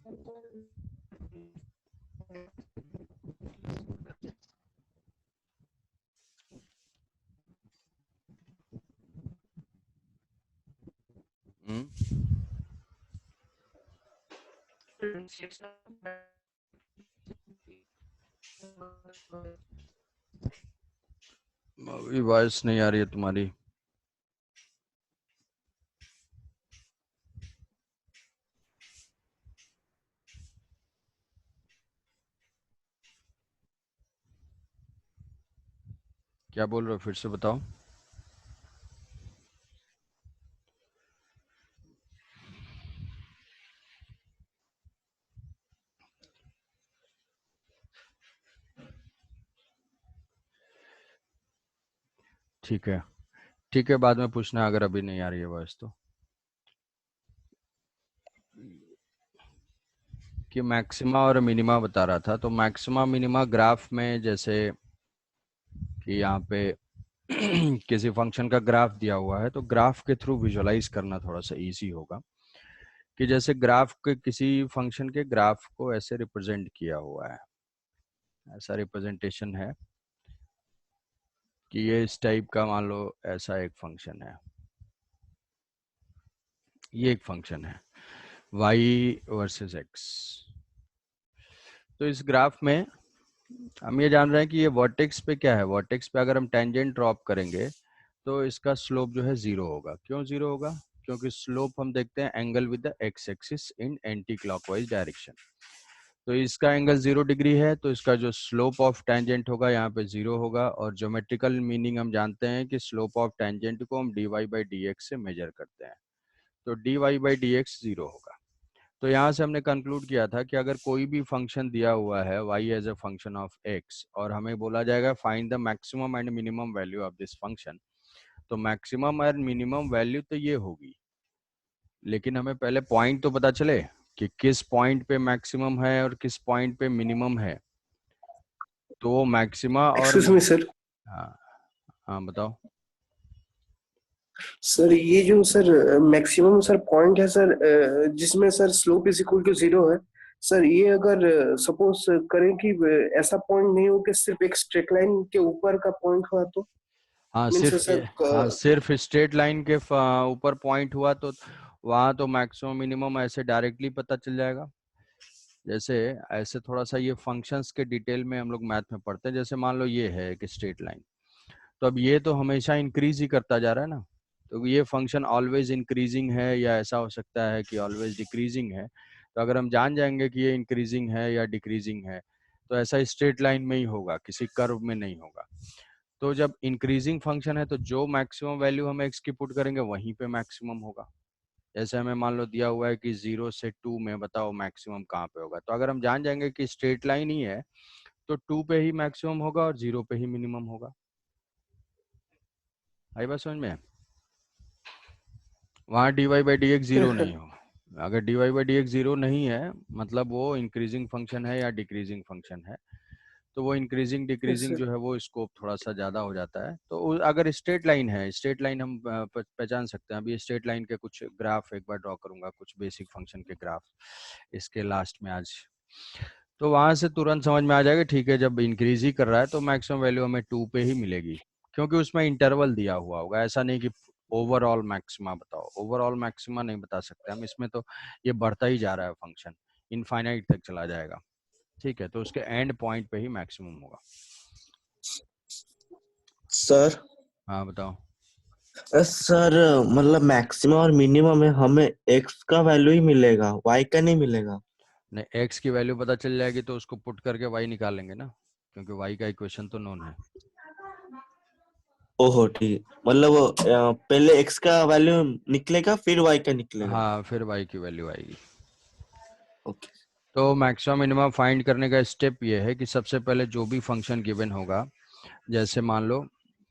अभी वॉइस नहीं आ रही है तुम्हारी। क्या बोल रहे हो, फिर से बताओ। ठीक है, ठीक है, बाद में पूछना अगर अभी नहीं आ रही है वॉइस तो। कि मैक्सिमा और मिनिमा बता रहा था, तो मैक्सिमा मिनिमा ग्राफ में जैसे कि यहाँ पे किसी फंक्शन का ग्राफ दिया हुआ है, तो ग्राफ के थ्रू विजुअलाइज करना थोड़ा सा इजी होगा। कि जैसे ग्राफ के किसी फंक्शन के ग्राफ को ऐसे रिप्रेजेंट किया हुआ है, ऐसा रिप्रेजेंटेशन है कि ये इस टाइप का, मान लो ऐसा एक फंक्शन है, ये एक फंक्शन है y वर्सेस x। तो इस ग्राफ में हम ये जान रहे हैं कि ये वर्टेक्स पे क्या है, वर्टेक्स पे अगर हम टेंजेंट ड्रॉप करेंगे तो इसका स्लोप जो है जीरो होगा। क्यों जीरो होगा? क्योंकि स्लोप हम देखते हैं angle with the x axis in anti clockwise direction. तो इसका एंगल 0 डिग्री है, तो इसका जो स्लोप ऑफ टेंजेंट होगा यहाँ पे जीरो होगा। और ज्योमेट्रिकल मीनिंग हम जानते हैं कि स्लोप ऑफ टेंजेंट को हम dy बाई डी एक्स से मेजर करते हैं, तो dy by d x zero होगा। तो यहाँ से हमने कंक्लूड किया था कि अगर कोई भी फंक्शन दिया हुआ है y as a function of x, और हमें बोला जाएगा find the maximum and minimum value of this function, तो मैक्सिमम एंड मिनिमम वैल्यू तो ये होगी, लेकिन हमें पहले पॉइंट तो पता चले कि किस पॉइंट पे मैक्सिमम है और किस पॉइंट पे मिनिमम है। तो मैक्सिमा और एक्सक्यूज मी सर। हाँ, हाँ बताओ। सर ये जो सर मैक्सिमम सर पॉइंट है सर, जिसमें sir slope is equal to 0 है सर, ये अगर सपोज करें कि ऐसा पॉइंट नहीं हो कि सिर्फ एक स्ट्रेट लाइन के ऊपर का पॉइंट हुआ तो हाँ मीन्स सिर्फ सर हाँ सिर्फ स्ट्रेट लाइन के ऊपर पॉइंट हुआ तो वहाँ तो मैक्सिमम मिनिमम ऐसे डायरेक्टली पता चल जाएगा। जैसे ऐसे थोड़ा सा ये फंक्शंस के डिटेल में हम लोग मैथ में पढ़ते हैं। जैसे मान लो ये है एक स्ट्रेट लाइन, तो अब ये तो हमेशा इंक्रीज ही करता जा रहा है ना, तो ये फंक्शन ऑलवेज इंक्रीजिंग है या ऐसा हो सकता है कि ऑलवेज डिक्रीजिंग है। तो अगर हम जान जाएंगे कि ये इंक्रीजिंग है या डिक्रीजिंग है, तो ऐसा स्ट्रेट लाइन में ही होगा, किसी कर्व में नहीं होगा। तो जब इंक्रीजिंग फंक्शन है तो जो मैक्सिमम वैल्यू हम एक्स की पुट करेंगे वहीं पे मैक्सिमम होगा। जैसे हमें मान लो दिया हुआ है कि 0 से 2 में बताओ मैक्सिमम कहाँ पे होगा, तो अगर हम जान जाएंगे कि स्ट्रेट लाइन ही है तो 2 पे ही मैक्सिमम होगा और 0 पे ही मिनिमम होगा। आई बात समझ में? वहाँ dy by d x zero नहीं हो। अगर dy by d x zero नहीं है मतलब वो इंक्रीजिंग फंक्शन है या डिक्रीजिंग फंक्शन है। तो वो इंक्रीजिंग डिक्रीजिंग सर जो है वो स्कोप थोड़ा सा ज़्यादा हो जाता है। तो अगर स्ट्रेट लाइन है, स्ट्रेट लाइन हम पहचान सकते हैं। अभी स्ट्रेट लाइन के कुछ ग्राफ एक बार ड्रॉ करूंगा, कुछ बेसिक फंक्शन के ग्राफ इसके लास्ट में आज। तो वहां से तुरंत समझ में आ जाएगा, ठीक है जब इंक्रीज ही कर रहा है तो मैक्सिमम वैल्यू हमें 2 पे ही मिलेगी, क्योंकि उसमें इंटरवल दिया हुआ होगा। ऐसा नहीं कि ओवरऑल मैक्सिमा बताओ, ओवरऑल मैक्सिमा नहीं बता सकते हम इसमें, तो ये बढ़ता ही जा रहा है फंक्शन, इनफाइनाइट तक चला जाएगा। ठीक है, तो उसके एंड पॉइंट पे ही मैक्सिमम होगा। सर हाँ बताओ। सर मतलब मैक्सिमम और मिनिमम में हमें एक्स का वैल्यू ही मिलेगा, वाई का नहीं मिलेगा? नहीं, एक्स की वैल्यू पता चल जाएगी तो उसको पुट करके वाई निकाल लेंगे ना, क्योंकि वाई का इक्वेशन तो नोन है। ओहो ठीक, मतलब पहले एक्स का वैल्यू निकलेगा फिर वाई का निकलेगा। हाँ, फिर वाई की वैल्यू आएगी। ओके। तो मैक्सिमम मिनिमम फाइंड करने का स्टेप ये है कि सबसे पहले जो भी फंक्शन गिवन होगा, जैसे मान लो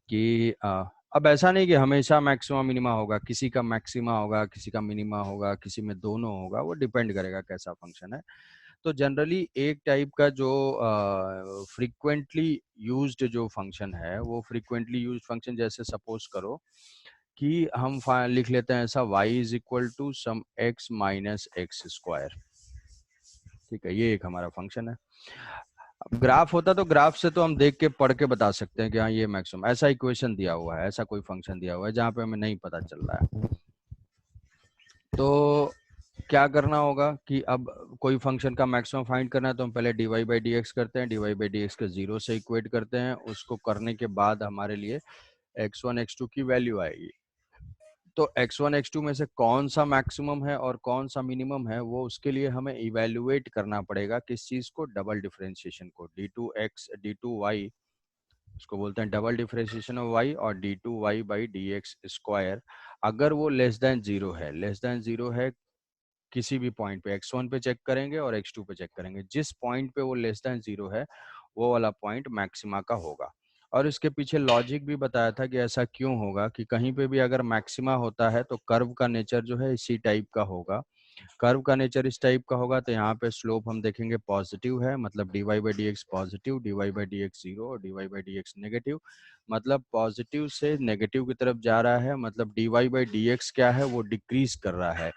कि अब ऐसा नहीं कि हमेशा मैक्सिमम मिनिमा होगा, किसी का मैक्सिमा होगा, किसी का मिनिमा होगा, किसी में दोनों होगा, वो डिपेंड करेगा कैसा फंक्शन है। तो जनरली एक टाइप का जो फ्रीक्वेंटली यूज्ड जो फंक्शन है, वो फ्रीक्वेंटली यूज्ड फंक्शन जैसे सपोज करो कि हम लिख लेते हैं ऐसा y is equal to some x minus x square. ठीक है, ये एक हमारा फंक्शन है। अब ग्राफ होता तो ग्राफ से तो हम देख के पढ़ के बता सकते हैं कि हाँ ये मैक्सिमम, ऐसा इक्वेशन दिया हुआ है, ऐसा कोई फंक्शन दिया हुआ है जहाँ पे हमें नहीं पता चल रहा है, तो क्या करना होगा कि अब कोई फंक्शन का मैक्सिमम फाइंड करना है तो हम पहले dy बाई डी एक्स करते हैं, dy बाई डी एक्स के 0 से इक्वेट करते हैं, उसको करने के बाद हमारे लिए x1 x2 की वैल्यू आएगी। तो x1 x2 में से कौन सा मैक्सिमम है और कौन सा मिनिमम है, वो उसके लिए हमें इवेल्युएट करना पड़ेगा किस चीज को, डबल डिफरेंशिएशन को, d2x d2y, उसको बोलते हैं डबल डिफरेंशिएशन ऑफ y, और d2y by d x square, अगर वो लेस देन जीरो है, लेस देन जीरो है किसी भी पॉइंट पे, x1 पे चेक करेंगे और x2 पे चेक करेंगे, जिस पॉइंट पे वो लेस देन जीरो है वो वाला पॉइंट मैक्सिमा का होगा। और इसके पीछे लॉजिक भी बताया था कि ऐसा क्यों होगा, कि कहीं पे भी अगर मैक्सिमा होता है तो कर्व का नेचर जो है इसी टाइप का होगा, कर्व का नेचर इस टाइप का होगा, तो यहाँ पे स्लोप हम देखेंगे पॉजिटिव है, मतलब dy by d x positive, dy by d x zero और dy by d x negative, मतलब पॉजिटिव से नेगेटिव की तरफ जा रहा है, मतलब dy बाई डी एक्स क्या है, वो डिक्रीज कर रहा है।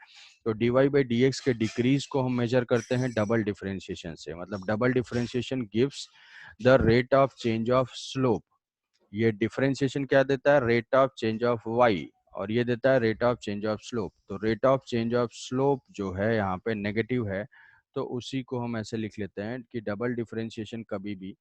तो dy बाई डी एक्स के डिक्रीज को हम मेजर करते हैं डबल डिफरेंशिएशन से, मतलब double differentiation gives the rate of change of slope. ये डिफरेंशिएशन क्या देता है, rate of change of y, और ये देता है rate of change of slope. तो rate of change of slope जो है यहाँ पे नेगेटिव है, तो उसी को हम ऐसे लिख लेते हैं कि डबल डिफरेंशिएशन कभी भी,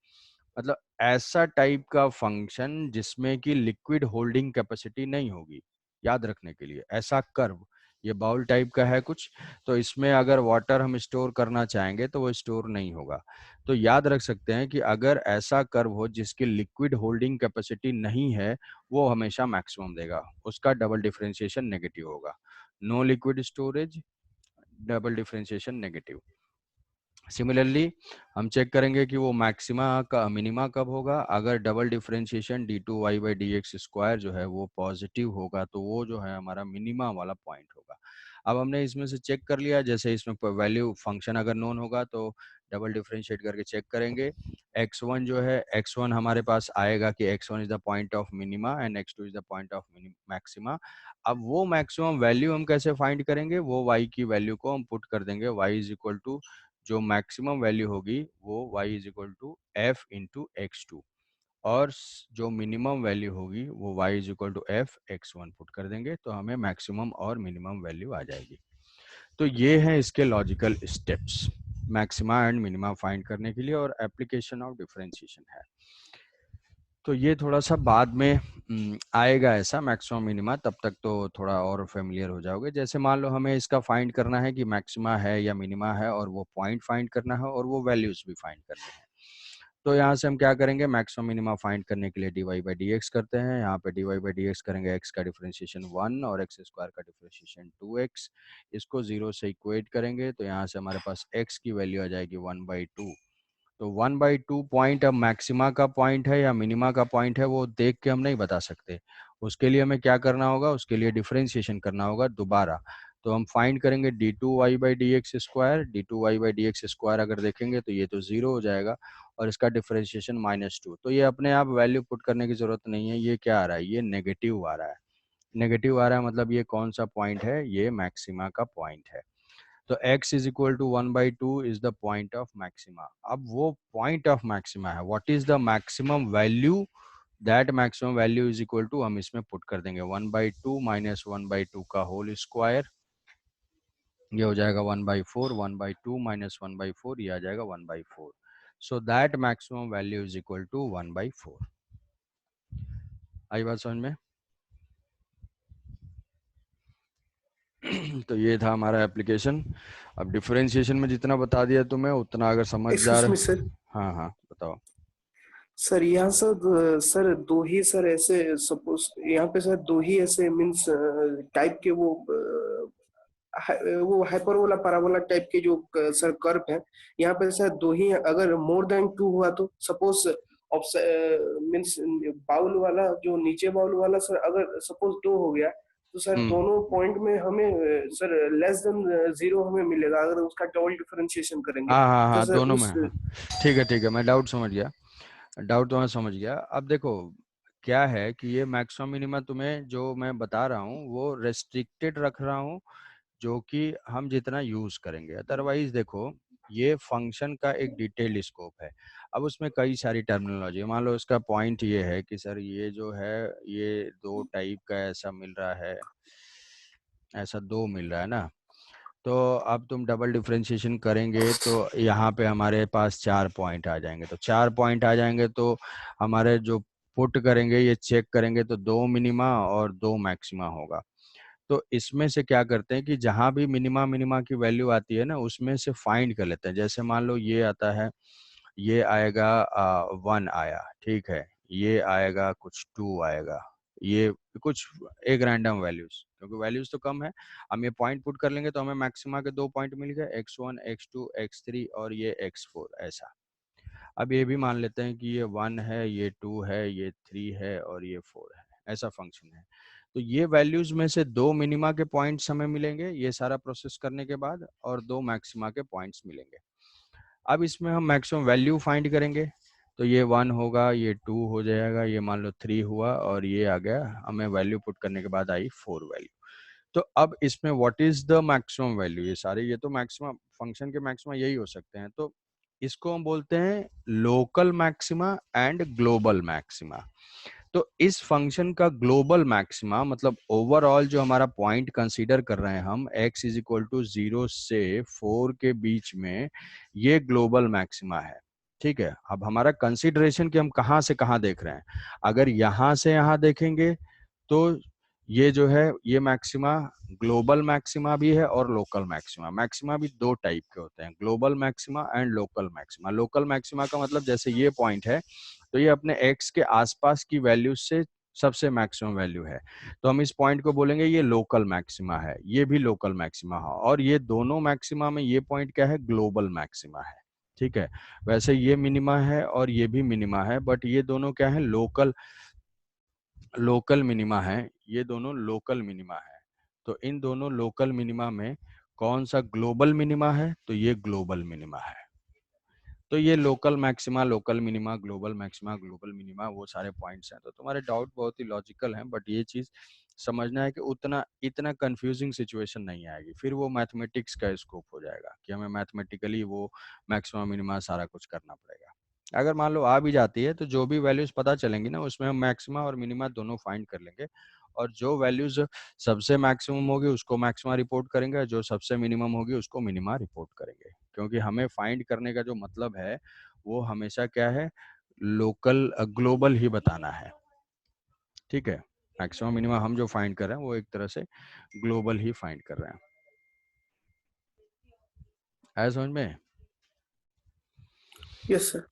मतलब ऐसा टाइप का फंक्शन जिसमें कि लिक्विड होल्डिंग कैपेसिटी नहीं होगी, याद रखने के लिए ऐसा कर्व, ये बाउल टाइप का है कुछ, तो इसमें अगर वाटर हम स्टोर करना चाहेंगे तो वो स्टोर नहीं होगा। तो याद रख सकते हैं कि अगर ऐसा कर्व हो जिसकी लिक्विड होल्डिंग कैपेसिटी नहीं है, वो हमेशा मैक्सिमम देगा, उसका डबल डिफरेंशिएशन नेगेटिव होगा। No liquid storage, double differentiation negative. Similarly हम चेक करेंगे कि वो मैक्सिमा का मिनिमा कब होगा, अगर double differentiation d2y by d x square जो है वो पॉजिटिव होगा, तो वो जो है हमारा मिनिमा वाला पॉइंट होगा। अब हमने इसमें से चेक कर लिया, जैसे इसमें वैल्यू फंक्शन अगर नोन होगा तो डबल डिफरेंशिएट करके चेक करेंगे, x1 जो है, x1 हमारे पास आएगा कि x1 is the point of minima and x2 is the point of maxima. अब वो मैक्सिमम वैल्यू हम कैसे फाइंड करेंगे, वो y की वैल्यू को हम पुट कर देंगे, y इज इक्वल टू जो मैक्सिमम वैल्यू होगी वो y is equal to f into x2, और जो मिनिमम वैल्यू होगी वो y is equal to f x1 put कर देंगे, तो हमें मैक्सिमम और मिनिमम वैल्यू आ जाएगी। तो ये हैं इसके logical steps maxima and minima find करने के लिए, और एप्लीकेशन ऑफ डिफरेंशिएशन है। तो ये थोड़ा सा बाद में आएगा ऐसा मैक्सिमम मिनिमा, तब तक तो थोड़ा और फेमिलियर हो जाओगे। जैसे मान लो हमें इसका फाइंड करना है कि मैक्सिमा है या मिनिमा है, और वो पॉइंट फाइंड करना है और वो वैल्यूज भी फाइंड करनी है, तो यहाँ से हम क्या करेंगे, मैक्सिमम मिनिमा फाइंड करने के लिए dy बाई डी एक्स करते हैं, यहाँ पे dy बाई डी एक्स करेंगे, x का डिफरेंशिएशन 1 और x स्क्वायर का डिफरेंशिएशन 2x, इसको 0 से इक्वेट करेंगे, तो यहाँ से हमारे पास x की वैल्यू आ जाएगी 1/2। तो 1/2 पॉइंट अब मैक्सिमा का पॉइंट है या मिनिमा का पॉइंट है, वो देख के हम नहीं बता सकते। उसके लिए हमें क्या करना होगा, उसके लिए डिफरेंशिएशन करना होगा दोबारा। तो हम फाइंड करेंगे d2y by d x square, d2y by d x square अगर देखेंगे तो ये तो 0 हो जाएगा, और इसका डिफरेंशिएशन -2। तो ये अपने आप वैल्यू पुट करने की जरूरत नहीं है, ये क्या आ रहा है, ये नेगेटिव आ रहा है। नेगेटिव आ रहा है मतलब ये कौन सा पॉइंट है, ये मैक्सिमा का पॉइंट है। तो x is equal to 1/2 is the point of maxima. अब वो पॉइंट ऑफ मैक्सिमा है, what is the maximum value, that maximum value is equal to, हम इसमें पुट कर देंगे 1/2 माइनस 1/2 का होल स्क्वायर, ये हो जाएगा 1/4, 1/2 माइनस 1/4, ये आ जाएगा 1/4। So that maximum value is equal to 1/4। आई बात समझ में? तो ये था हमारा एप्लीकेशन। अब डिफरेंशिएशन में जितना बता दिया तुम्हें उतना अगर समझदार, एक्सक्यूज मी सर। हाँ हाँ बताओ। सर यहाँ सर दो ही सर ऐसे सपोज यहाँ पे सर दो ही ऐसे मीन्स टाइप के वो हाइपरबोला पैराबोला टाइप के जो सर कर्व है यहाँ पे सर दो ही हैं। अगर मोर देन टू हुआ तो सपोज मीन्स बाउल वाला जो नीचे बाउल वाला सर अगर सपोज दो हो गया तो सर दोनों पॉइंट में हमें सर लेस देन जीरो हमें मिलेगा अगर उसका डबल डिफरेंशिएशन करेंगे हाँ हाँ तो हाँ, सर दोनों में, उस हाँ। ठीक है, मैं डाउट समझ गया, डाउट तो मैं समझ गया। अब देखो क्या है कि ये मैक्सिमम मिनिमम तुम्हें जो मैं बता रहा हूँ वो रेस्ट्रिक्टेड रख रहा हूँ, जो कि हम जितना यूज करेंगे। अदरवाइज देखो ये फंक्शन का एक डिटेल्ड स्कोप है। अब उसमें कई सारी टर्मिनोलॉजी, मान लो इसका पॉइंट ये है कि सर ये जो है ये दो टाइप का ऐसा मिल रहा है, ऐसा दो मिल रहा है ना, तो अब तुम डबल डिफरेंशिएशन करेंगे तो यहाँ पे हमारे पास 4 पॉइंट आ जाएंगे। तो 4 पॉइंट आ जाएंगे तो हमारे जो पुट करेंगे ये चेक करेंगे तो 2 मिनिमा और 2 मैक्सिमा होगा। तो इसमें से क्या करते हैं कि जहाँ भी मिनिमा मिनिमा की वैल्यू आती है ना उसमें से फाइंड कर लेते हैं। जैसे मान लो ये आता है, ये आएगा 1 आया, ठीक है, ये आएगा कुछ 2 आएगा, ये कुछ एक रैंडम वैल्यूज, क्योंकि वैल्यूज तो कम है, हम ये पॉइंट पुट कर लेंगे तो हमें मैक्सिमा के 2 पॉइंट मिल गए, x1 x2 x3 और ये x4 ऐसा। अब ये भी मान लेते हैं कि ये 1 है, ये 2 है, ये 3 है और ये 4 है, ऐसा फंक्शन है। तो ये वैल्यूज में से 2 मिनिमा के पॉइंट्स हमें मिलेंगे ये सारा प्रोसेस करने के बाद, और 2 मैक्सिमा के पॉइंट्स मिलेंगे। अब इसमें हम मैक्सिमम वैल्यू फाइंड करेंगे, तो ये 1 होगा, ये 2 हो जाएगा, ये मान लो 3 हुआ और ये आ गया, हमें वैल्यू पुट करने के बाद आई 4 वैल्यू। तो अब इसमें what is the maximum value, ये सारे ये तो मैक्सिमम फंक्शन के मैक्सिमा यही हो सकते हैं, तो इसको हम बोलते हैं local maxima and global maxima. तो इस फंक्शन का ग्लोबल मैक्सिमा मतलब ओवरऑल जो हमारा पॉइंट कंसीडर कर रहे हैं हम x इज इक्वल टू 0 से 4 के बीच में, ये ग्लोबल मैक्सिमा है। ठीक है, अब हमारा कंसीडरेशन कि हम कहाँ से कहाँ देख रहे हैं, अगर यहाँ से यहाँ देखेंगे तो ये जो है ये मैक्सिमा ग्लोबल मैक्सिमा भी है और लोकल मैक्सिमा। मैक्सिमा भी दो टाइप के होते हैं, global maxima and local maxima. Local maxima का मतलब जैसे ये पॉइंट है तो ये अपने एक्स के आसपास की वैल्यू से सबसे मैक्सिमम वैल्यू है, तो हम इस पॉइंट को बोलेंगे ये लोकल मैक्सिमा है, ये भी लोकल मैक्सिमा है, और ये दोनों मैक्सिमा में ये पॉइंट क्या है, ग्लोबल मैक्सिमा है। ठीक है, वैसे ये मिनिमा है और ये भी मिनिमा है, बट ये दोनों क्या है, लोकल लोकल मिनिमा है, ये दोनों लोकल मिनिमा है। तो इन दोनों लोकल मिनिमा में कौन सा ग्लोबल मिनिमा है, तो ये ग्लोबल मिनिमा है। तो ये local maxima, local minima, global maxima, global minima, वो सारे पॉइंट्स हैं। तो तुम्हारे डाउट बहुत ही लॉजिकल हैं, बट ये चीज समझना है कि उतना इतना कंफ्यूजिंग सिचुएशन नहीं आएगी, फिर वो मैथमेटिक्स का स्कोप हो जाएगा कि हमें मैथमेटिकली वो मैक्सिमा मिनिमा सारा कुछ करना पड़ेगा। अगर मान लो आ भी जाती है तो जो भी वैल्यूज पता चलेंगी ना उसमें हम मैक्सिमा और मिनिमा दोनों फाइंड कर लेंगे, और जो वैल्यूज सबसे मैक्सिमम होगी उसको मैक्सिमा रिपोर्ट करेंगे, जो सबसे मिनिमम होगी उसको मिनिमा रिपोर्ट करेंगे, क्योंकि हमें फाइंड करने का जो मतलब है वो हमेशा क्या है, लोकल ग्लोबल ही बताना है। ठीक है, मैक्सिमम मिनिमम हम जो फाइंड कर रहे हैं वो एक तरह से ग्लोबल ही फाइंड कर रहे हैं। आया समझ में? Yes sir.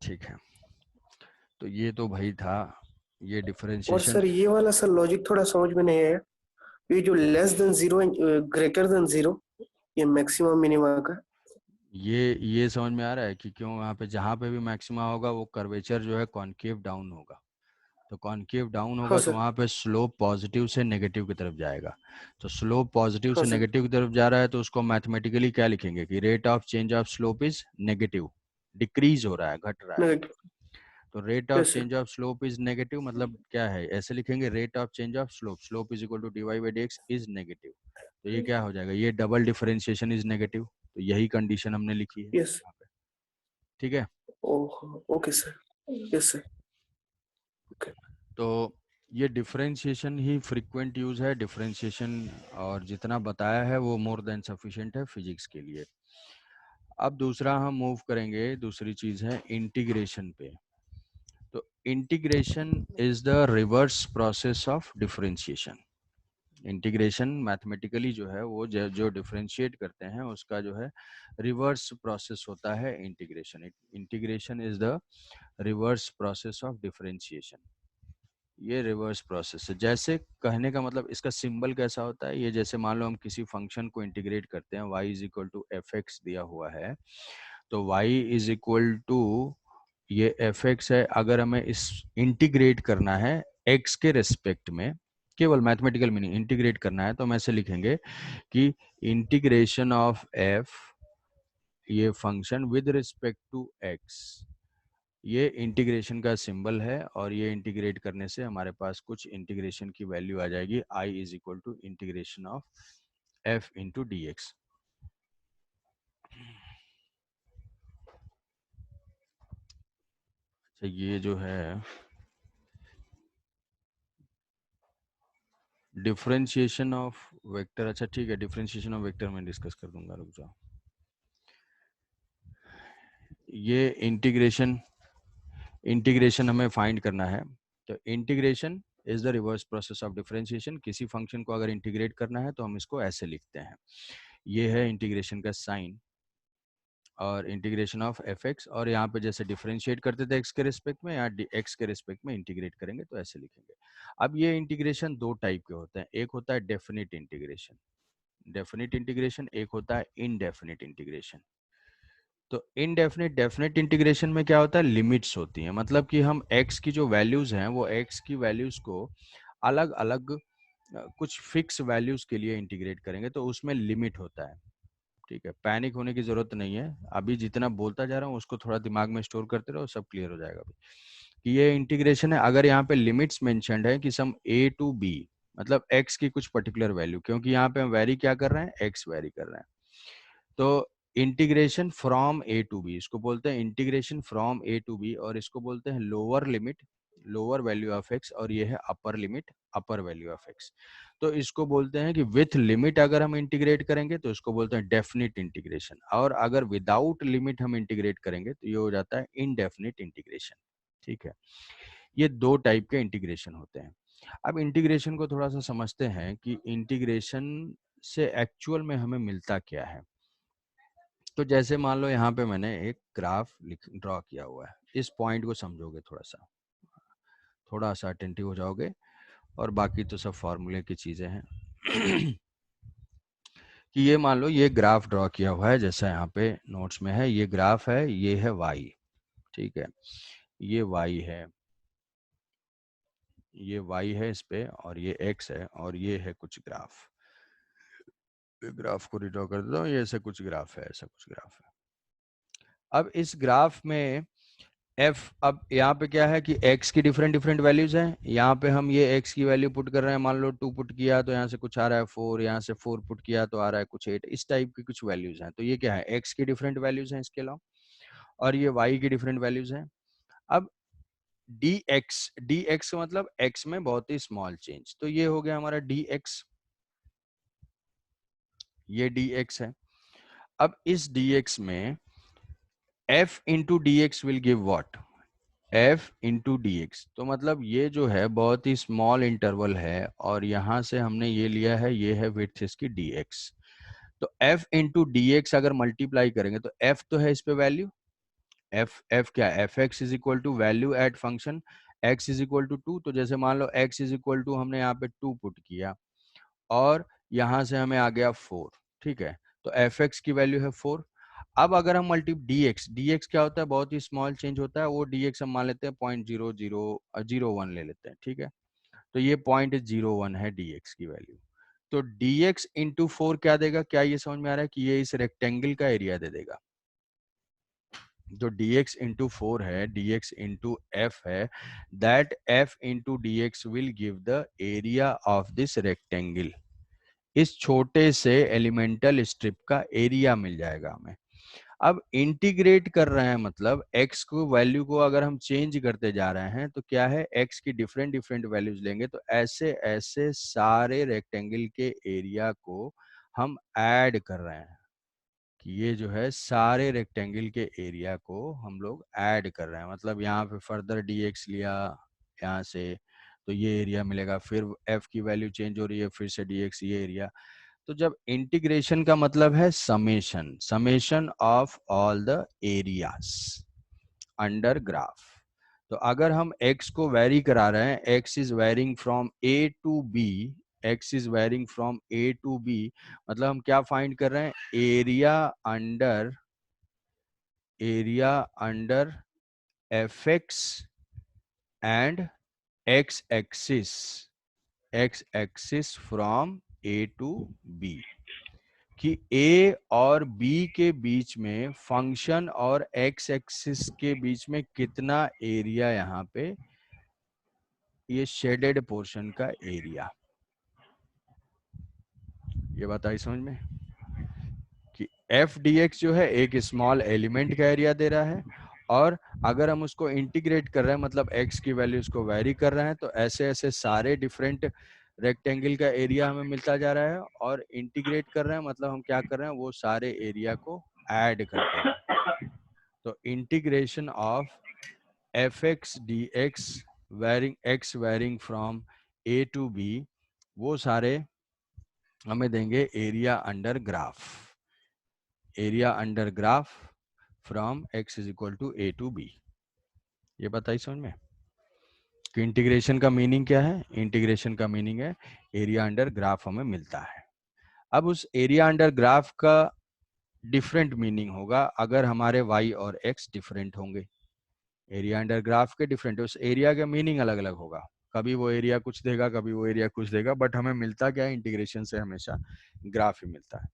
ठीक है, तो ये तो भाई था ये और डिफरेंशिएशन। सर ये वाला सर लॉजिक थोड़ा समझ में नहीं आया, ये जो less than zero greater than zero, ये मैक्सिमम मिनिमा का। ये समझ में आ रहा है कि क्यों वहाँ पे जहाँ पे भी मैक्सिमा होगा वो कर्वेचर जो है कॉनकेव डाउन होगा, तो कॉनकेव डाउन हाँ होगा तो सर। वहाँ पे स्लोप पॉजिटिव से नेगेटिव की तरफ जाएगा। तो स्लोप पॉजिटिव हाँ से सर। नेगेटिव की तरफ जा रहा है तो उसको मैथमेटिकली क्या लिखेंगे कि rate of change of slope is negative, decrease हो रहा है, घट रहा है। नेगेटिव। तो rate of yes sir. Change of slope is negative मतलब क्या है, ऐसे लिखेंगे rate of change of slope, slope is equal to d y by d x is negative. तो ये क्या हो जाएगा, ये डबल डिफरेंशिएशन इज नेगेटिव, तो यही कंडीशन हमने लिखी है यस। यहाँ पे। ठीक है, oh. Okay sir. Yes sir. Okay. तो ये डिफरेंशिएशन ही फ्रीक्वेंट यूज है डिफरेंशिएशन, और जितना बताया है वो मोर देन सफिशिएंट है फिजिक्स के लिए। अब दूसरा हम मूव करेंगे, दूसरी चीज है इंटीग्रेशन पे। तो integration is the reverse process of differentiation. Integration mathematically जो है वो जो डिफरेंशिएट करते हैं उसका जो है रिवर्स प्रोसेस होता है integration. Integration is the reverse process of differentiation. ये रिवर्स प्रोसेस है, जैसे कहने का मतलब इसका सिंबल कैसा होता है, ये जैसे मान लो हम किसी फंक्शन को इंटीग्रेट करते हैं, y is equal to f x दिया हुआ है, तो y इज इक्वल टू ये एफ एक्स है, अगर हमें इस इंटीग्रेट करना है x के रेस्पेक्ट में, केवल मैथमेटिकल मीनिंग इंटीग्रेट करना है, तो हम ऐसे लिखेंगे कि इंटीग्रेशन ऑफ f ये function with respect to x, ये इंटीग्रेशन का सिंबल है, और ये इंटीग्रेट करने से हमारे पास कुछ इंटीग्रेशन की वैल्यू आ जाएगी, i is equal to integration of f into d x. तो ये जो है डिफरेंशिएशन ऑफ वेक्टर, अच्छा ठीक है, डिफरेंशिएशन ऑफ वेक्टर मैं डिस्कस कर दूंगा, रुक जाओ। ये इंटीग्रेशन हमें फाइंड करना है। तो integration is the reverse process of differentiation. किसी फंक्शन को अगर इंटीग्रेट करना है तो हम इसको ऐसे लिखते हैं, ये है इंटीग्रेशन का साइन, और इंटीग्रेशन ऑफ एफ एक्स, और यहाँ पे जैसे डिफरेंशिएट करते थे एक्स के रिस्पेक्ट में, यहाँ एक्स के रिस्पेक्ट में इंटीग्रेट करेंगे तो ऐसे लिखेंगे। अब ये इंटीग्रेशन दो टाइप के होते हैं, एक होता है डेफिनिट इंटीग्रेशन, एक होता है इनडेफिनिट इंटीग्रेशन। तो इनडेफिनिट डेफिनिट इंटीग्रेशन में क्या होता है, लिमिट्स होती हैं, मतलब कि हम x की जो वैल्यूज हैं वो x की वैल्यूज को अलग अलग कुछ फिक्स वैल्यूज के लिए इंटीग्रेट करेंगे, तो उसमें लिमिट होता है। ठीक है, पैनिक होने की जरूरत नहीं है, अभी जितना बोलता जा रहा हूँ उसको थोड़ा दिमाग में स्टोर करते रहो, सब क्लियर हो जाएगा अभी कि ये इंटीग्रेशन है। अगर यहाँ पे लिमिट्स मेंशन्ड है कि सम a टू b, मतलब x की कुछ पर्टिकुलर वैल्यू, क्योंकि यहाँ पे हम वेरी क्या कर रहे हैं, x वेरी कर रहे हैं, तो integration from a to b, इसको बोलते हैं integration from a to b, और इसको बोलते हैं lower limit, lower value of x, और ये है upper limit, upper value of x. तो इसको बोलते हैं कि विथ लिमिट अगर हम इंटीग्रेट करेंगे तो इसको बोलते हैं डेफिनिट इंटीग्रेशन, और अगर विदाउट लिमिट हम इंटीग्रेट करेंगे तो ये हो जाता है इनडेफिनिट इंटीग्रेशन। ठीक है, ये दो टाइप के इंटीग्रेशन होते हैं। अब इंटीग्रेशन को थोड़ा सा समझते हैं कि इंटीग्रेशन से एक्चुअल में हमें मिलता क्या है। तो जैसे मान लो यहाँ पे मैंने एक ग्राफ ड्रॉ किया हुआ है, इस पॉइंट को समझोगे, थोड़ा सा अटेंटिव हो जाओगे, और बाकी तो सब फॉर्मूले की चीजें हैं। कि ये मान लो ये ग्राफ ड्रॉ किया हुआ है, जैसा यहाँ पे नोट्स में है, ये ग्राफ है, ये है y, ठीक है, ये y है, ये y है इस पे, और ये x है, और ये है कुछ ग्राफ, ग्राफ को रिड्रॉ कर देता हूँ, ये ऐसे कुछ ग्राफ है, ऐसा कुछ ग्राफ है। अब इस ग्राफ में f, अब यहाँ पे क्या है कि x की डिफरेंट डिफरेंट वैल्यूज हैं, यहाँ पे हम ये x की वैल्यू पुट कर रहे हैं, मान लो 2 पुट किया तो यहाँ से कुछ आ रहा है 4, यहाँ से 4 पुट किया तो आ रहा है कुछ 8, इस टाइप की कुछ वैल्यूज हैं। तो ये क्या है, x की डिफरेंट वैल्यूज हैं इसके अलावा, और ये y की डिफरेंट वैल्यूज हैं। अब dx का मतलब x में बहुत ही स्मॉल चेंज, तो ये हो गया हमारा dx, ये dx है। अब इस dx में f into d x will give what, f into d x, तो मतलब ये जो है बहुत ही स्मॉल इंटरवल है, और यहां से हमने ये लिया है, ये है विड्थ इसकी dx। तो f इंटू डी एक्स अगर मल्टीप्लाई करेंगे तो f तो है इस पे वैल्यू, f क्या है, f x is equal to value at function x is equal to 2, तो जैसे मान लो x इज इक्वल टू हमने यहाँ पे 2 पुट किया, और यहाँ से हमें आ गया 4, ठीक है, तो एफ एक्स की वैल्यू है 4। अब अगर हम मल्टी dx क्या होता है, बहुत ही स्मॉल चेंज होता है, वो dx हम मान लेते हैं 0.0001 ले लेते हैं, ठीक है, तो ये 0.01 है dx की वैल्यू। तो dx इंटू 4 क्या देगा, क्या ये समझ में आ रहा है कि ये इस रेक्टेंगल का एरिया दे देगा। जो dx इंटू 4 है, dx इंटू f है, that f into dx will give the area of this rectangle, इस छोटे से एलिमेंटल स्ट्रिप का एरिया मिल जाएगा हमें। अब इंटीग्रेट कर रहे हैं, मतलब x को वैल्यू को अगर हम चेंज करते जा रहे हैं तो क्या है, x की डिफरेंट डिफरेंट वैल्यूज लेंगे, तो ऐसे ऐसे सारे रेक्टेंगल के एरिया को हम ऐड कर रहे हैं, कि ये जो है सारे रेक्टेंगल के एरिया को हम लोग ऐड कर रहे हैं, मतलब यहाँ पे फर्दर dx लिया यहाँ से, तो ये एरिया मिलेगा, फिर f की वैल्यू चेंज हो रही है, फिर से dx, ये एरिया। तो जब इंटीग्रेशन का मतलब है summation, summation of all the areas under graph. तो अगर हम x को वेरी करा रहे हैं, x is varying from a to b, x is varying from a to b, मतलब हम क्या फाइंड कर रहे हैं, area under f x and x axis from a to b, कि a और b के बीच में फंक्शन और x एक्सिस के बीच में कितना एरिया, यहाँ पे ये शेडेड पोर्शन का एरिया, ये बताइए समझ में, कि f dx जो है एक स्मॉल एलिमेंट का एरिया दे रहा है, और अगर हम उसको इंटीग्रेट कर रहे हैं मतलब x की वैल्यूज को वेरी कर रहे हैं, तो ऐसे ऐसे सारे डिफरेंट रेक्टेंगल का एरिया हमें मिलता जा रहा है, और इंटीग्रेट कर रहे हैं मतलब हम क्या कर रहे हैं, वो सारे एरिया को ऐड कर दे रहे हैं। तो integration of f x d x varying x varying from a to b, वो सारे हमें देंगे area under graph, area under graph from x is equal to a to b। ये बताइए समझ में कि इंटीग्रेशन का मीनिंग क्या है। इंटीग्रेशन का मीनिंग है एरिया अंडर ग्राफ हमें मिलता है। अब उस एरिया अंडर ग्राफ का डिफरेंट मीनिंग होगा अगर हमारे y और x डिफरेंट होंगे। एरिया अंडर ग्राफ के डिफरेंट, उस एरिया का मीनिंग अलग अलग होगा, कभी वो एरिया कुछ देगा, कभी वो एरिया कुछ देगा, बट हमें मिलता क्या है, इंटीग्रेशन से हमेशा ग्राफ ही मिलता है।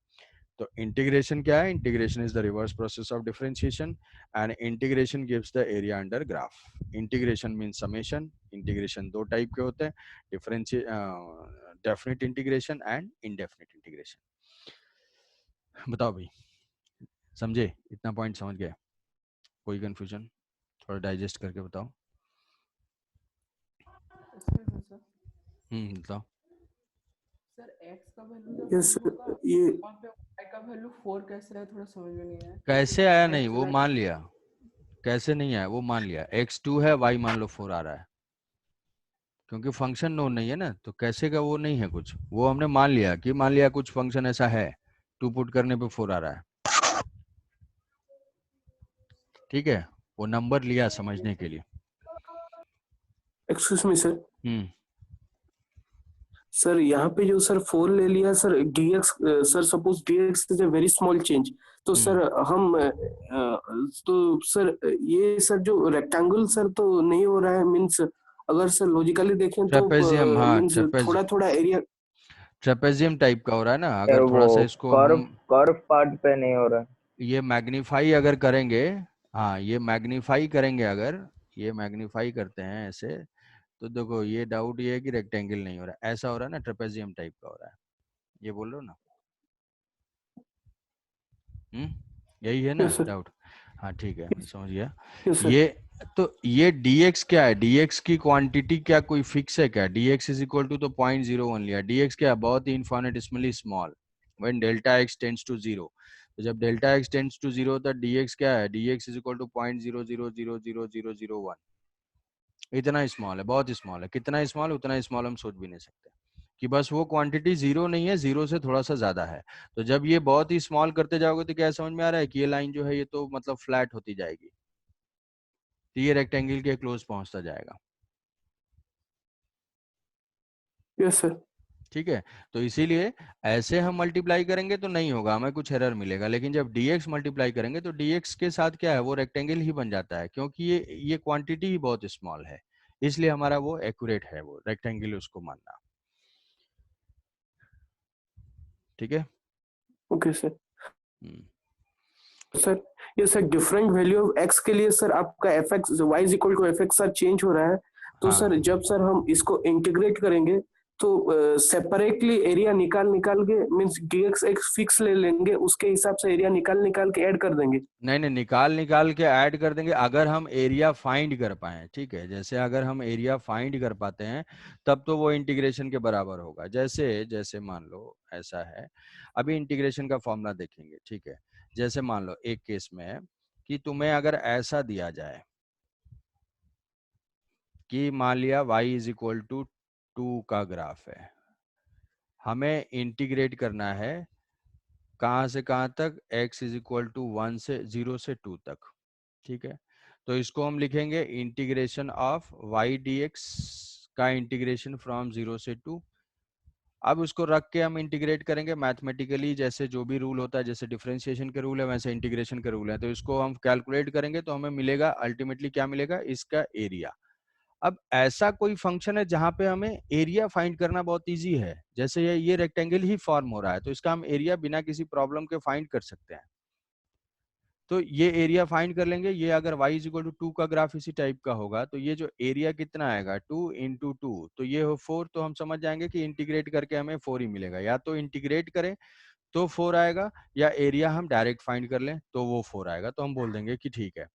तो इंटीग्रेशन क्या है, integration is the reverse process of differentiation, and integration gives the area under graph. Integration mean summation. Integration दो टाइप के होते हैं, डिफरेंशिए definite integration and indefinite integration. बताओ भाई, समझे? इतना पॉइंट समझ गए? कोई कंफ्यूजन? थोड़ा डाइजेस्ट करके बताओ। बताओ। सर x का वैल्यू जब यस 2 होगा, ये वहाँ पे y का वैल्यू 4 कैसे है, थोड़ा समझ में नहीं आया। कैसे आया नहीं, x वो वैल्यू मान लिया। कैसे नहीं आया, वो मान लिया। x2 है, y मान लो 4 आ रहा है, क्योंकि फंक्शन नोन नहीं है ना, तो कैसे का वो नहीं है कुछ, वो हमने मान लिया कि मान लिया कुछ फंक्शन ऐसा है, 2 पुट करने पे 4 आ रहा है। ठीक है, वो नंबर लिया समझने के लिए। Excuse me sir, hmm sir यहाँ पे जो सर 4 ले लिया sir dx, sir suppose dx is a very small change, तो सर हम तो सर ये सर जो रेक्टेंगल सर तो नहीं हो रहा है, मीन्स अगर सर लॉजिकली देखें तो ट्रेपेजियम, हाँ मीन्स थोड़ा थोड़ा एरिया। ट्रेपेजियम टाइप का हो रहा है ना। यार अगर वो थोड़ा सा इसको कर्व हम कर्व पार्ट पे नहीं हो रहा। ये मैग्नीफाई अगर करेंगे, हाँ ये मैग्नीफाई करेंगे, अगर ये मैग्नीफाई करते हैं ऐसे, तो देखो ये डाउट ये है कि रेक्टेंगल नहीं हो रहा है, ऐसा हो रहा है ना, ट्रेपेजियम टाइप का हो रहा है। ये बोल रहे हो ना? यही है ना यस सर, डाउट? हाँ ठीक है, मैं समझ गया। Yes sir. ये तो ये dx क्या है, dx की क्वांटिटी क्या कोई फिक्स है क्या? dx इज इक्वल टू तो 0.01 लिया। dx क्या है, बहुत ही infinitesimally small, when delta x tends to 0। तो जब डेल्टा x टेंड्स टू 0 तो dx क्या है, dx इज इक्वल टू 0.0000001। इतना स्मॉल है, बहुत स्मॉल है। कितना स्मॉल, उतना स्मॉल हम सोच भी नहीं सकते, कि बस वो क्वांटिटी जीरो नहीं है, जीरो से थोड़ा सा ज्यादा है। तो जब ये बहुत ही स्मॉल करते जाओगे तो क्या समझ में आ रहा है कि ये लाइन जो है ये तो मतलब फ्लैट होती जाएगी, तो ये रेक्टेंगल के क्लोज पहुंचता जाएगा। Yes sir. ठीक है, तो इसीलिए ऐसे हम मल्टीप्लाई करेंगे तो नहीं होगा, हमें कुछ एरर मिलेगा, लेकिन जब dx मल्टीप्लाई करेंगे तो dx के साथ क्या है, वो रेक्टेंगल ही बन जाता है, क्योंकि ये क्वांटिटी ही बहुत स्मॉल है, इसलिए हमारा वो एक्यूरेट है, वो रेक्टेंगल उसको मानना। ठीक है। Okay sir. हम्म, सर ये sir different value of x के लिए सर आपका f x y is equal to f x sir change हो रहा है, तो हाँ सर जब सर हम इसको इंटीग्रेट करेंगे तो सेपरेटली एरिया निकाल निकाल के मींस dx एक्स फिक्स ले लेंगे, उसके हिसाब से एरिया निकाल निकाल के ऐड कर देंगे। नहीं नहीं, निकाल निकाल के ऐड कर देंगे अगर हम एरिया फाइंड कर पाए। ठीक है, जैसे अगर हम एरिया फाइंड कर पाते हैं तब तो वो इंटीग्रेशन के बराबर होगा। जैसे जैसे मान लो ऐसा है, अभी इंटीग्रेशन का फॉर्मूला देखेंगे। ठीक है, जैसे मान लो एक केस में है कि तुम्हें अगर ऐसा दिया जाए कि मान लिया y इज इक्वल टू 2 का ग्राफ है, हमें इंटीग्रेट करना है कहाँ से कहाँ तक, x इज इक्वल टू 1 से 0 से 2 तक। ठीक है, तो इसको हम लिखेंगे इंटीग्रेशन ऑफ y dx का इंटीग्रेशन फ्रॉम 0 से 2। अब उसको रख के हम इंटीग्रेट करेंगे मैथमेटिकली, जैसे जो भी रूल होता है, जैसे डिफरेंशिएशन के रूल है वैसे इंटीग्रेशन के रूल है, तो इसको हम कैलकुलेट करेंगे तो हमें मिलेगा अल्टीमेटली क्या मिलेगा, इसका एरिया। अब ऐसा कोई फंक्शन है जहां पे हमें एरिया फाइंड करना बहुत इजी है, जैसे ये रेक्टेंगल ही फॉर्म हो रहा है, तो इसका हम एरिया बिना किसी प्रॉब्लम के फाइंड कर सकते हैं। तो ये एरिया फाइंड कर लेंगे। ये अगर y इज इक्वल टू 2 का ग्राफ इसी टाइप का होगा तो ये जो एरिया कितना आएगा, 2 इंटू 2, तो ये हो 4। तो हम समझ जाएंगे कि इंटीग्रेट करके हमें 4 ही मिलेगा, या तो इंटीग्रेट करें तो 4 आएगा, या एरिया हम डायरेक्ट फाइंड कर लें तो वो 4 आएगा, तो हम बोल देंगे कि ठीक है।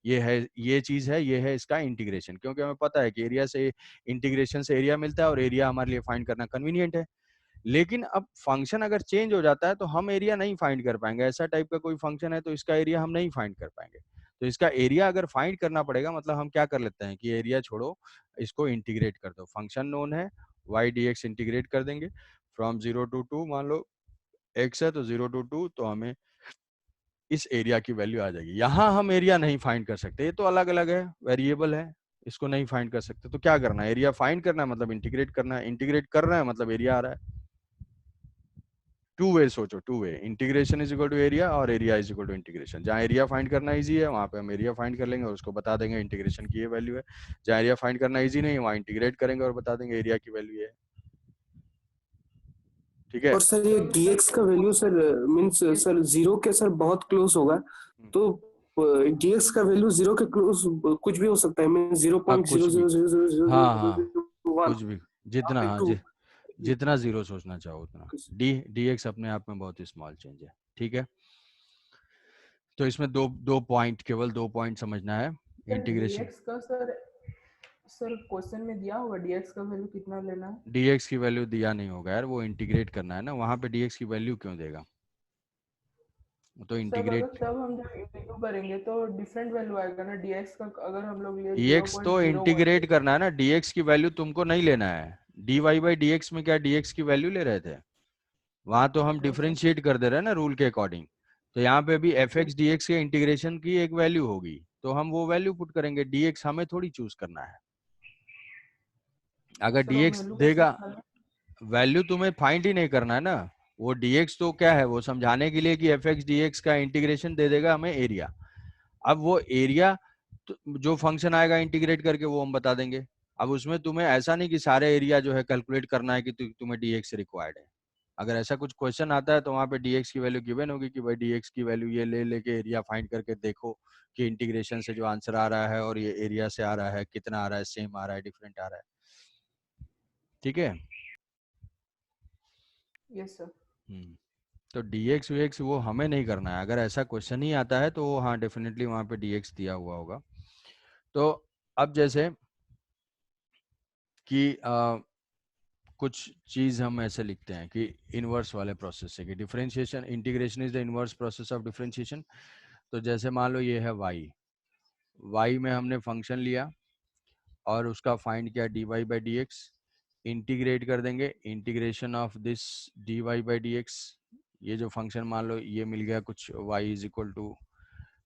ये चीज है, ये है इसका इंटीग्रेशन, क्योंकि हमें पता है कि एरिया से इंटीग्रेशन से एरिया मिलता है और एरिया हमारे लिए फाइंड करना कन्वीनियंट है। लेकिन अब फंक्शन अगर चेंज हो जाता है तो हम एरिया नहीं फाइंड कर पाएंगे। ऐसा टाइप का कोई फंक्शन है तो इसका एरिया हम नहीं फाइंड कर पाएंगे। तो इसका एरिया अगर फाइंड करना पड़ेगा, मतलब हम क्या कर लेते हैं कि एरिया छोड़ो, इसको इंटीग्रेट कर दो। फंक्शन नोन है y dx, इंटीग्रेट कर देंगे फ्रॉम 0 to 2, मान लो x है तो 0 to 2, तो हमें इस एरिया की वैल्यू आ जाएगी। यहाँ हम एरिया नहीं फाइंड कर सकते, ये तो अलग अलग है, वेरिएबल है, इसको नहीं फाइंड कर सकते। तो क्या करना है, एरिया फाइंड करना है मतलब इंटीग्रेट करना है, इंटीग्रेट कर रहे हैं मतलब एरिया आ रहा है। टू वे सोचो, two way, integration is equal to area और area is equal to integration. जहाँ एरिया फाइंड करना इजी है वहाँ पे हम एरिया फाइंड कर लेंगे और उसको बता देंगे इंटीग्रेशन की ये वैल्यू है। जहाँ एरिया फाइंड करना इजी नहीं है वहाँ इंटीग्रेट करेंगे और बता देंगे एरिया की वैल्यू है। ठीक है। और सर ये dx का value sir means sir zero के सर बहुत क्लोज होगा, तो dx का वैल्यू जीरो के क्लोज कुछ भी हो सकता है, मीन जीरो हाँ पॉइंट जीरो कुछ भी, जीरो जीरो जीरो जीरो हाँ जीरो हाँ जीरो वन, कुछ भी, जितना, हाँ टू। जितना जीरो सोचना चाहो उतना। डी एक्स अपने आप में बहुत ही स्मॉल चेंज है। ठीक है, तो इसमें दो दो पॉइंट, केवल 2 पॉइंट समझना है। इंटीग्रेशन dx का सर क्वेश्चन में दिया होगा dx का वैल्यू कितना लेना है। dx की वैल्यू दिया नहीं होगा यार, वो इंटीग्रेट करना है ना, वहां पे dx की वैल्यू क्यों देगा, वो तो सब अगर इंटीग्रेट। तब हम जब इंटीग्रेट करेंगे तो डिफरेंट वैल्यू आएगा ना dx का, अगर हम लोग लिए dx तो 0.01 इंटीग्रेट ले। करना है ना, dx की वैल्यू तुमको नहीं लेना है। dy बाई dx में क्या dx की वैल्यू ले रहे थे, वहां तो हम अच्छा अच्छा। डिफरेंशिएट कर दे रहे हैं ना रूल के अकॉर्डिंग। तो यहाँ पे भी एफ एक्स डी एक्स के इंटीग्रेशन की एक वैल्यू होगी, तो हम वो वैल्यू पुट करेंगे। dx हमें थोड़ी चूज करना है। अगर सर वो dx वैल्यू कैसे देगा, निकालें। वैल्यू तुम्हें फाइंड ही नहीं करना है ना। वो dx तो क्या है, वो समझाने के लिए कि एफ एक्स डी एक्स का इंटीग्रेशन दे देगा हमें एरिया। अब वो एरिया तो जो फंक्शन आएगा इंटीग्रेट करके वो हम बता देंगे। अब उसमें तुम्हें ऐसा नहीं कि सारे एरिया जो है कैलकुलेट करना है कि तुम्हें dx रिक्वायर्ड है। अगर ऐसा कुछ क्वेश्चन आता है तो वहां पे dx की वैल्यू गिवन होगी कि भाई dx की वैल्यू ये ले लेके एरिया फाइंड करके देखो कि इंटीग्रेशन से जो आंसर आ रहा है और ये एरिया से आ रहा है कितना आ रहा है, सेम आ रहा है, डिफरेंट आ रहा है। ठीक है। Yes sir. तो dx vx वो हमें नहीं करना है। अगर ऐसा क्वेश्चन ही आता है तो वो हाँ डेफिनेटली वहां पे dx दिया हुआ होगा। तो अब जैसे कि कुछ चीज हम ऐसे लिखते हैं कि इनवर्स वाले प्रोसेस से, कि differentiation, integration is the inverse process of differentiation. तो जैसे मान लो ये है y में हमने फंक्शन लिया और उसका फाइंड किया dy by d x, integrate कर देंगे, integration of this dy by d x. ये जो फंक्शन मान लो ये मिल गया कुछ y इज इक्वल टू,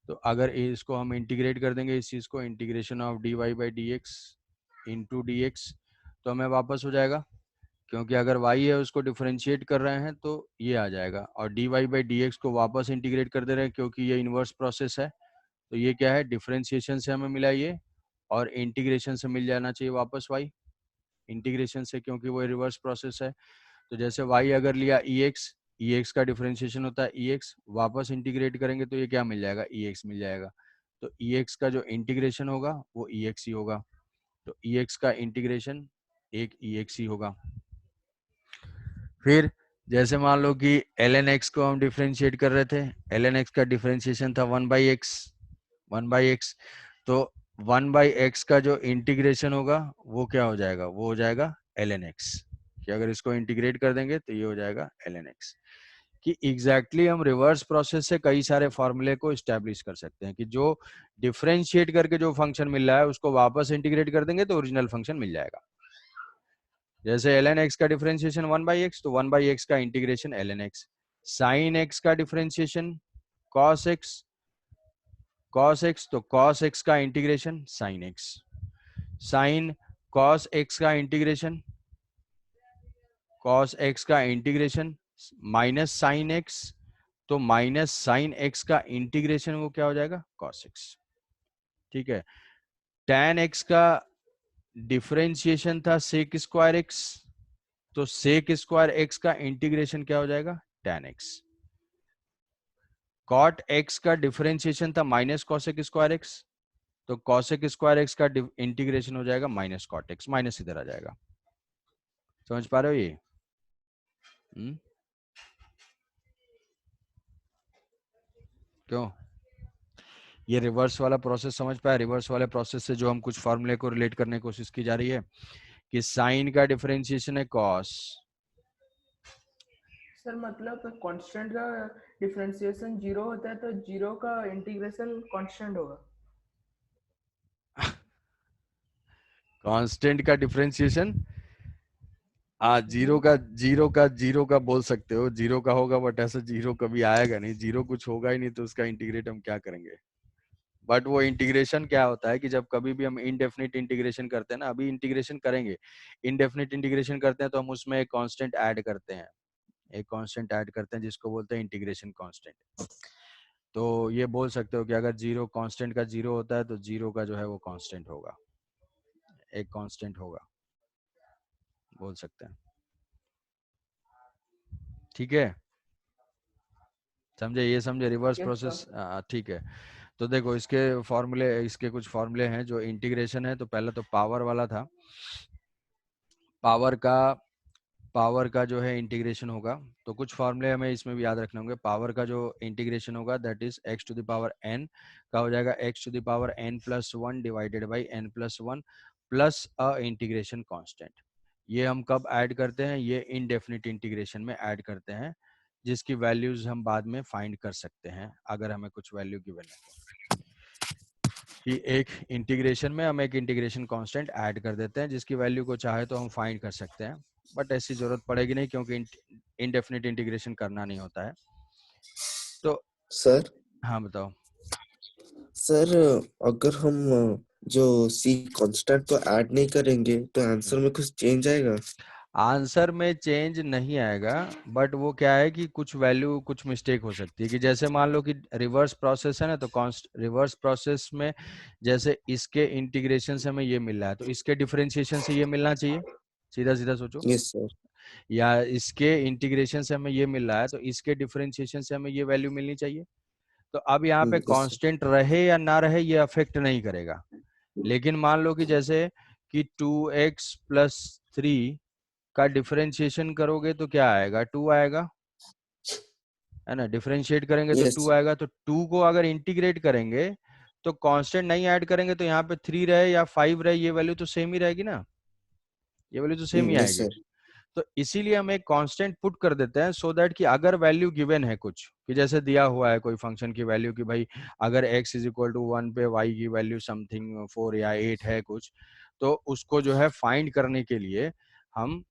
तो अगर इसको हम इंटीग्रेट कर देंगे इस चीज को, integration of dy by d x into d x, तो हमें वापस हो जाएगा, क्योंकि अगर y है उसको डिफरेंशिएट कर रहे हैं तो ये आ जाएगा, और dy बाई डी एक्स को वापस इंटीग्रेट कर दे रहे हैं क्योंकि ये इनवर्स प्रोसेस है। तो ये क्या है, डिफरेंशिएशन से हमें मिला ये, और इंटीग्रेशन से मिल जाना चाहिए वापस y, इंटीग्रेशन से, क्योंकि वो रिवर्स प्रोसेस है। तो जैसे y अगर लिया ex का डिफरेंशिएशन होता है ex, वापस इंटीग्रेट करेंगे तो ये क्या मिल जाएगा, ex मिल जाएगा। तो ex का जो इंटीग्रेशन होगा वो ex ही होगा, तो ex का इंटीग्रेशन एक ex ही होगा। फिर जैसे मान लो कि ln x को हम डिफरेंशिएट कर रहे थे, ln x का डिफरेंशिएशन था 1/x, तो 1/x का जो इंटीग्रेशन होगा वो क्या हो जाएगा, वो हो जाएगा ln x, कि अगर इसको इंटीग्रेट कर देंगे तो ये हो जाएगा ln x। कि एग्जैक्टली हम रिवर्स प्रोसेस से कई सारे फॉर्मूले को स्टैब्लिश कर सकते हैं कि जो डिफरेंशिएट करके जो फंक्शन मिल रहा है उसको वापस इंटीग्रेट कर देंगे तो ओरिजिनल फंक्शन मिल जाएगा। जैसे ln x का डिफरेंशिएशन 1/x, तो 1/x का integration ln x, sin x का डिफरेंशिएशन cos x, तो cos x का integration sin x, sin cos x का इंटीग्रेशन cos x का इंटीग्रेशन माइनस sin x, तो माइनस sin x का इंटीग्रेशन वो क्या हो जाएगा, cos x। ठीक है। tan x का डिफरेंशिएशन था sec स्क्वायर x, तो sec स्क्वायर x का इंटीग्रेशन क्या हो जाएगा, tan x। cot x का डिफरेंशिएशन था माइनस cosec स्क्वायर x, तो cosec स्क्वायर x का इंटीग्रेशन हो जाएगा माइनस cot x, माइनस इधर आ जाएगा। समझ पा रहे हो ये? क्यों? ये रिवर्स वाला प्रोसेस समझ पाया? रिवर्स वाले प्रोसेस से जो हम कुछ फॉर्मूले को रिलेट करने की कोशिश की जा रही है कि साइन का डिफरेंशिएशन है कॉस। सर मतलब कांस्टेंट का डिफरेंशिएशन 0 होता है तो 0 का इंटीग्रेशन कांस्टेंट होगा। कांस्टेंट का डिफरेंशिएशन जीरो का बोल सकते हो, जीरो का होगा, बट ऐसा जीरो कभी आएगा नहीं, जीरो कुछ होगा ही नहीं, तो उसका इंटीग्रेट हम क्या करेंगे? बट वो इंटीग्रेशन क्या होता है कि जब कभी भी हम इनडेफिनिट इंटीग्रेशन करते हैं ना, अभी इंटीग्रेशन करेंगे, इनडेफिनिट इंटीग्रेशन करते हैं तो हम उसमें एक कांस्टेंट ऐड करते हैं, एक कांस्टेंट ऐड करते हैं जिसको बोलते हैं इंटीग्रेशन कांस्टेंट। तो ये बोल सकते हो कि अगर जीरो कांस्टेंट का जीरो होता है तो जीरो का जो है वो कांस्टेंट होगा, एक कांस्टेंट होगा, बोल सकते हैं। ठीक है, समझे? ये समझे रिवर्स यस प्रोसेस? सर। ठीक है। तो देखो इसके फॉर्मूले, इसके कुछ फॉर्मूले हैं जो इंटीग्रेशन है। तो पहले तो पावर वाला था, पावर का जो है इंटीग्रेशन होगा। तो कुछ फॉर्मूले हमें इसमें भी याद रखने होंगे। पावर का जो इंटीग्रेशन होगा that is x to the power n का हो जाएगा x to the power n plus one divided by n plus one plus a integration constant. ये हम कब ऐड करते हैं? ये इनडेफिनिट इंटीग्रेशन में ऐड करते हैं, जिसकी वैल्यूज हम बाद में फाइंड कर सकते हैं अगर हमें कुछ वैल्यू गिवन है तो। कि एक इंटीग्रेशन में हम एक इंटीग्रेशन कांस्टेंट ऐड कर देते हैं जिसकी वैल्यू को चाहे तो हम फाइंड कर सकते हैं, बट ऐसी जरूरत पड़ेगी नहीं क्योंकि इनडेफिनिट इंटीग्रेशन करना नहीं होता है। तो सर हाँ बताओ। सर अगर हम जो सी कांस्टेंट को ऐड नहीं करेंगे तो आंसर में कुछ चेंज आएगा? आंसर में चेंज नहीं आएगा, बट वो क्या है कि कुछ वैल्यू, कुछ मिस्टेक हो सकती है। कि जैसे मान लो कि रिवर्स प्रोसेस है ना, तो रिवर्स प्रोसेस में जैसे इसके इंटीग्रेशन से हमें ये मिल रहा है तो इसके डिफरेंशिएशन से ये मिलना चाहिए, सीधा सीधा सोचो। Yes sir. या इसके इंटीग्रेशन से हमें ये मिल रहा है तो इसके डिफरेंशिएशन से हमें ये वैल्यू मिलनी चाहिए। तो अब यहाँ पे यस सर। कांस्टेंट रहे या ना रहे ये अफेक्ट नहीं करेगा। लेकिन मान लो कि जैसे कि 2x प्लस 3 का डिफरेंशिएशन करोगे तो क्या आएगा? 2 आएगा, है ना? डिफरेंशिएट करेंगे तो यस 2 आएगा। तो 2 को अगर इंटीग्रेट करेंगे तो कांस्टेंट नहीं ऐड करेंगे तो यहाँ पे 3 रहे या 5 रहे ये वैल्यू तो सेम ही रहेगी ना, ये वैल्यू तो सेम ही यस आएगी। सर। तो इसीलिए हम एक कांस्टेंट पुट कर देते हैं सो दैट कि अगर वैल्यू गिवन है कुछ, कि जैसे दिया हुआ है कोई फंक्शन की वैल्यू कि भाई अगर x इज इक्वल टू 1 पे y की वैल्यू समथिंग 4 या 8 है कुछ, तो उसको जो है फाइंड करने के लिए हम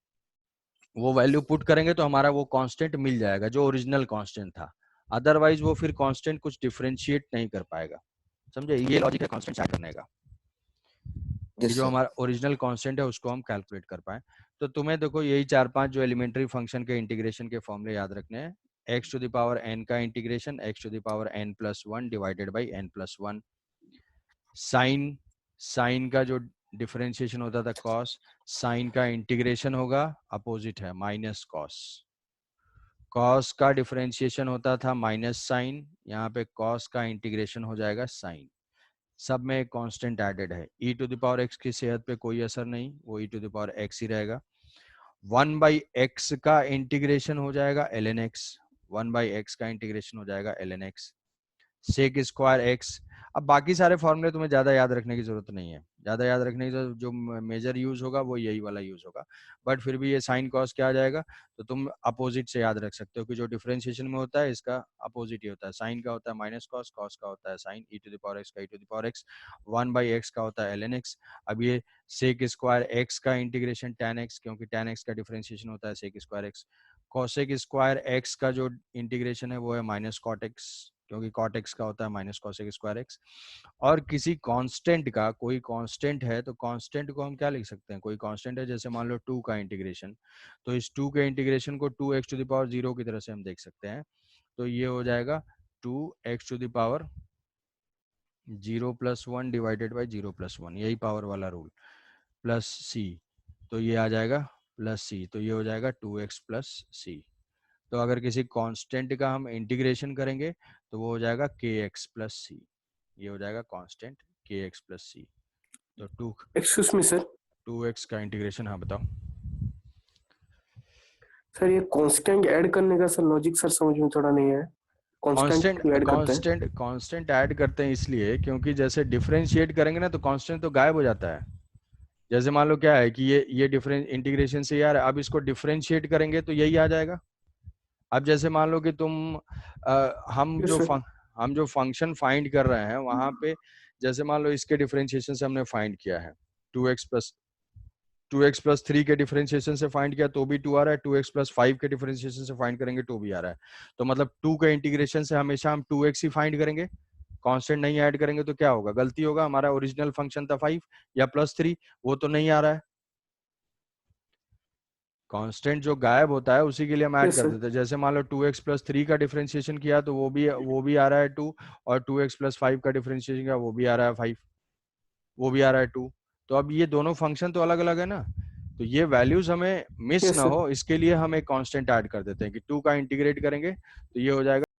वो वैल्यू पुट करेंगे तो हमारा वो कांस्टेंट मिल जाएगा जो ओरिजिनल कांस्टेंट था। अदरवाइज वो फिर कांस्टेंट कुछ डिफरेंशिएट नहीं कर पाएगा। समझे? ये लॉजिक है कांस्टेंट ऐड करने का, कि यस जो सर। हमारा ओरिजिनल कांस्टेंट है उसको हम कैलकुलेट कर पाए। तो तुम्हें देखो यही 4-5 जो एलिमेंट्री फंक्शन के इंटीग्रेशन के फॉर्मूले याद रखने हैं। X to the power n का integration x to the power n plus one divided by n plus one. Sine, sine का जो डिफरेंशिएशन होता था कॉस, साइन का इंटीग्रेशन होगा, अपोजिट है माइनस कॉस। कॉस का डिफरेंशिएशन होता था माइनस साइन, यहाँ पे कॉस का इंटीग्रेशन हो जाएगा साइन। सब में एक कांस्टेंट एडेड है। e to the power x की सेहत पे कोई असर नहीं, वो e to the power x ही रहेगा। 1 बाई एक्स का इंटीग्रेशन हो जाएगा ln x, 1 बाई एक्स का इंटीग्रेशन हो जाएगा ln x, sec square x. अब बाकी सारे फॉर्मूले तुम्हें ज्यादा याद रखने की जरूरत नहीं है, ज्यादा याद रखने की जो मेजर यूज होगा वो यही वाला यूज होगा। बट फिर भी ये साइन कॉस क्या आ जाएगा, तो तुम अपोजिट से याद रख सकते हो कि जो डिफरेंशिएशन में होता है इसका अपोजिट ही होता है। साइन का होता है माइनस कॉस, कॉस का होता है sine, e to the power x का e to the power x, 1 by x का होता है एल एन एक्स। अब ये सेक स्क्वायर एक्स का इंटीग्रेशन टेन एक्स, क्योंकि टेन एक्स का डिफरेंशिएशन होता है sec square x. Cosec square x का जो इंटीग्रेशन है वो है माइनस कॉट एक्स, क्योंकि कॉट एक्स का होता है माइनस कॉसेक स्क्वायर एक्स। और किसी कांस्टेंट का, कोई कांस्टेंट है तो कांस्टेंट को हम क्या लिख सकते हैं? कोई कांस्टेंट है जैसे मान लो 2 का इंटीग्रेशन, तो इस 2 के इंटीग्रेशन को 2x टू द पावर 0 की तरह से हम देख सकते हैं। तो ये हो जाएगा 2x to the power 0 plus one divided by 0 plus one, यही पावर वाला रूल, प्लस सी। तो ये आ जाएगा प्लस सी, तो ये हो जाएगा 2x प्लस सी। तो अगर किसी कांस्टेंट का हम इंटीग्रेशन करेंगे तो वो हो जाएगा kx प्लस सी, ये हो जाएगा कांस्टेंट kx प्लस सी। तो एक्सक्यूज मी सर, 2x का इंटीग्रेशन, हाँ बताओ। सर ये कांस्टेंट ऐड करने का सर लॉजिक सर समझ में थोड़ा नहीं है। कांस्टेंट ऐड करते हैं। कांस्टेंट ऐड करते हैं इसलिए क्योंकि जैसे डिफरेंशिएट करेंगे ना तो कांस्टेंट तो गायब हो जाता है। जैसे मान लो क्या है कि ये डिफरेंस इंटीग्रेशन से यार, अब इसको डिफरेंशिएट करेंगे तो यही आ जाएगा। अब जैसे मान लो कि तुम Yes, sir. हम जो फंक्शन फाइंड कर रहे हैं वहां पे, जैसे मान लो इसके डिफरेंशिएशन से हमने फाइंड किया है 2x प्लस 3 के डिफरेंशिएशन से फाइंड किया तो भी 2 आ रहा है, 2x प्लस 5 के डिफरेंशिएशन से फाइंड करेंगे तो भी आ रहा है। तो मतलब 2 के इंटीग्रेशन से हमेशा हम 2x ही फाइंड करेंगे, कांस्टेंट नहीं ऐड करेंगे तो क्या होगा, गलती होगा। हमारा ओरिजिनल फंक्शन था 5 या प्लस 3, वो तो नहीं आ रहा है। कांस्टेंट जो गायब होता है उसी के लिए हम ऐड Yes, कर sir. देते हैं। जैसे मान लो 2x प्लस 3 का डिफरेंशिएशन किया तो वो भी आ रहा है 2, और 2x प्लस 5 का डिफरेंशिएशन किया वो भी आ रहा है 5, वो भी आ रहा है 2। तो अब ये दोनों फंक्शन तो अलग अलग है ना, तो ये वैल्यूज हमें मिस Yes, ना sir. हो इसके लिए हम एक कांस्टेंट ऐड कर देते हैं कि 2 का इंटीग्रेट करेंगे तो ये हो जाएगा